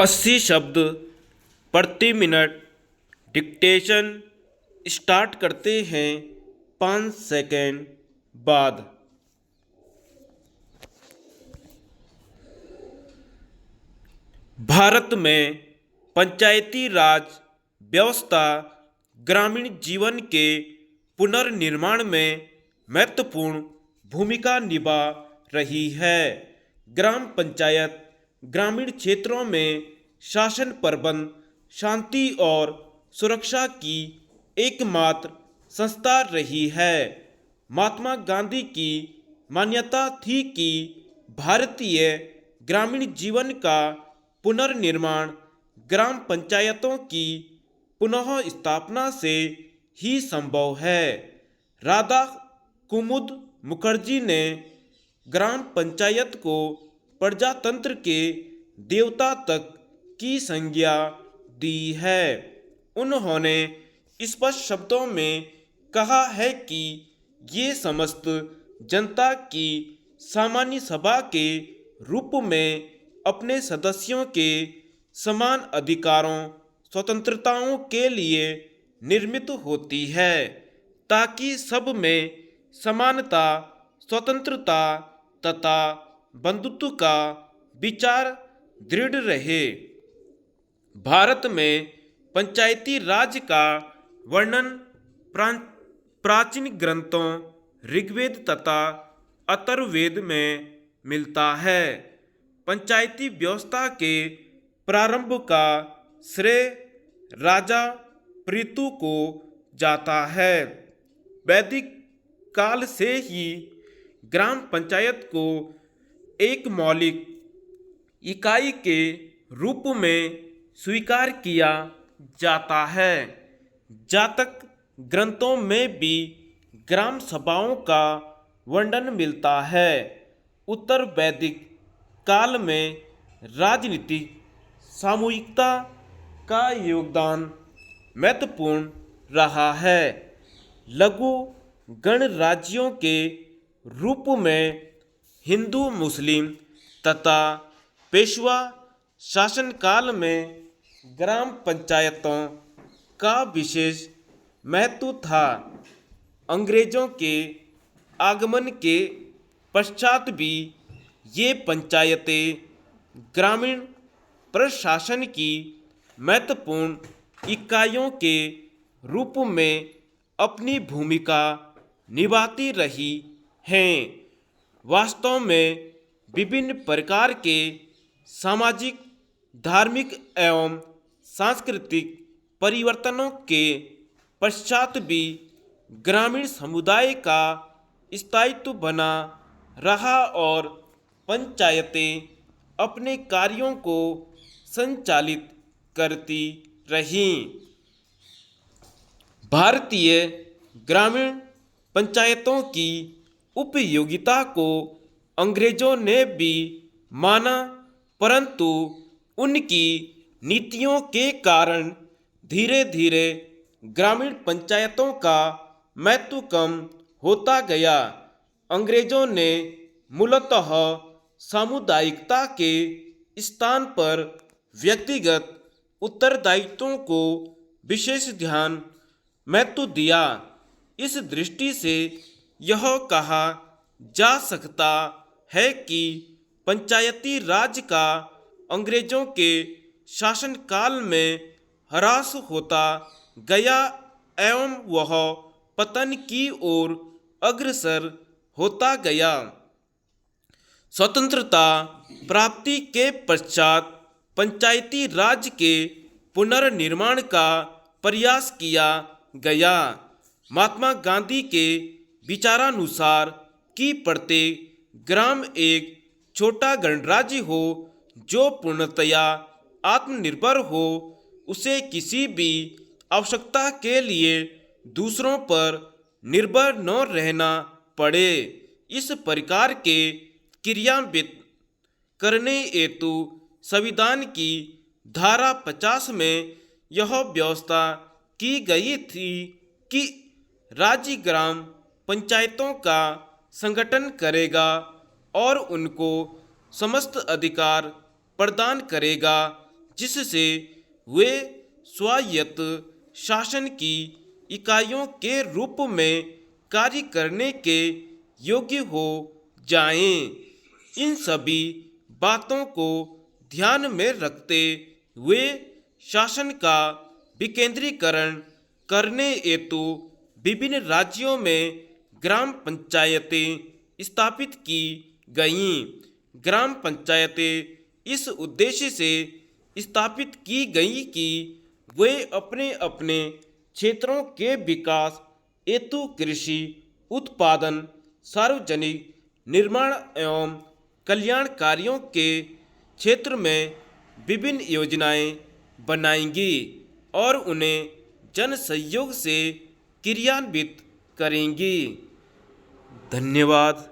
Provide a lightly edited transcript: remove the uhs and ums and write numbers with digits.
80 शब्द प्रति minute dictation start करते हैं 5 सेकेंड बाद। भारत में पंचायती राज व्यवस्था ग्रामीण जीवन के पुनर्निर्माण में महत्वपूर्ण भूमिका निभा रही है। ग्राम पंचायत ग्रामीण क्षेत्रों में शासन प्रबंध, शांति और सुरक्षा की एकमात्र संस्था रही है। महात्मा गांधी की मान्यता थी कि भारतीय ग्रामीण जीवन का पुनर्निर्माण ग्राम पंचायतों की पुनः स्थापना से ही संभव है। राधा कुमुद मुखर्जी ने ग्राम पंचायत को प्रजातंत्र के देवता तक की संज्ञा दी है। उन्होंने स्पष्ट शब्दों में कहा है कि ये समस्त जनता की सामान्य सभा के रूप में अपने सदस्यों के समान अधिकारों स्वतंत्रताओं के लिए निर्मित होती है, ताकि सब में समानता, स्वतंत्रता तथा बंधुत्व का विचार दृढ़ रहे। भारत में पंचायती राज का वर्णन प्राचीन ग्रंथों ऋग्वेद तथा अथर्ववेद में मिलता है। पंचायती व्यवस्था के प्रारंभ का श्रेय राजा पृथु को जाता है। वैदिक काल से ही ग्राम पंचायत को एक मौलिक इकाई के रूप में स्वीकार किया जाता है। जातक ग्रंथों में भी ग्राम सभाओं का वर्णन मिलता है। उत्तर वैदिक काल में राजनीतिक सामूहिकता का योगदान महत्वपूर्ण रहा है। लघु गणराज्यों के रूप में हिंदू, मुस्लिम तथा पेशवा शासनकाल में ग्राम पंचायतों का विशेष महत्व था। अंग्रेजों के आगमन के पश्चात भी ये पंचायतें ग्रामीण प्रशासन की महत्वपूर्ण इकाइयों के रूप में अपनी भूमिका निभाती रही हैं। वास्तव में विभिन्न प्रकार के सामाजिक, धार्मिक एवं सांस्कृतिक परिवर्तनों के पश्चात भी ग्रामीण समुदाय का स्थायित्व बना रहा और पंचायतें अपने कार्यों को संचालित करती रहीं। भारतीय ग्रामीण पंचायतों की उपयोगिता को अंग्रेजों ने भी माना, परंतु उनकी नीतियों के कारण धीरे धीरे ग्रामीण पंचायतों का महत्व कम होता गया। अंग्रेजों ने मूलतः सामुदायिकता के स्थान पर व्यक्तिगत उत्तरदायित्वों को विशेष ध्यान महत्व दिया। इस दृष्टि से यह कहा जा सकता है कि पंचायती राज का अंग्रेजों के शासनकाल में ह्रास होता गया एवं वह पतन की ओर अग्रसर होता गया। स्वतंत्रता प्राप्ति के पश्चात पंचायती राज के पुनर्निर्माण का प्रयास किया गया। महात्मा गांधी के विचारानुसार कि प्रत्येक ग्राम एक छोटा गणराज्य हो जो पूर्णतया आत्मनिर्भर हो, उसे किसी भी आवश्यकता के लिए दूसरों पर निर्भर न रहना पड़े। इस प्रकार के क्रियान्वित करने हेतु संविधान की धारा 50 में यह व्यवस्था की गई थी कि राज्य ग्राम पंचायतों का संगठन करेगा और उनको समस्त अधिकार प्रदान करेगा जिससे वे स्वायत्त शासन की इकाइयों के रूप में कार्य करने के योग्य हो जाएं। इन सभी बातों को ध्यान में रखते हुए शासन का विकेंद्रीकरण करने हेतु विभिन्न राज्यों में ग्राम पंचायतें स्थापित की गईं। ग्राम पंचायतें इस उद्देश्य से स्थापित की गई कि वे अपने अपने क्षेत्रों के विकास हेतु कृषि उत्पादन, सार्वजनिक निर्माण एवं कल्याण कार्यों के क्षेत्र में विभिन्न योजनाएं बनाएंगी और उन्हें जन सहयोग से क्रियान्वित करेंगी। धन्यवाद।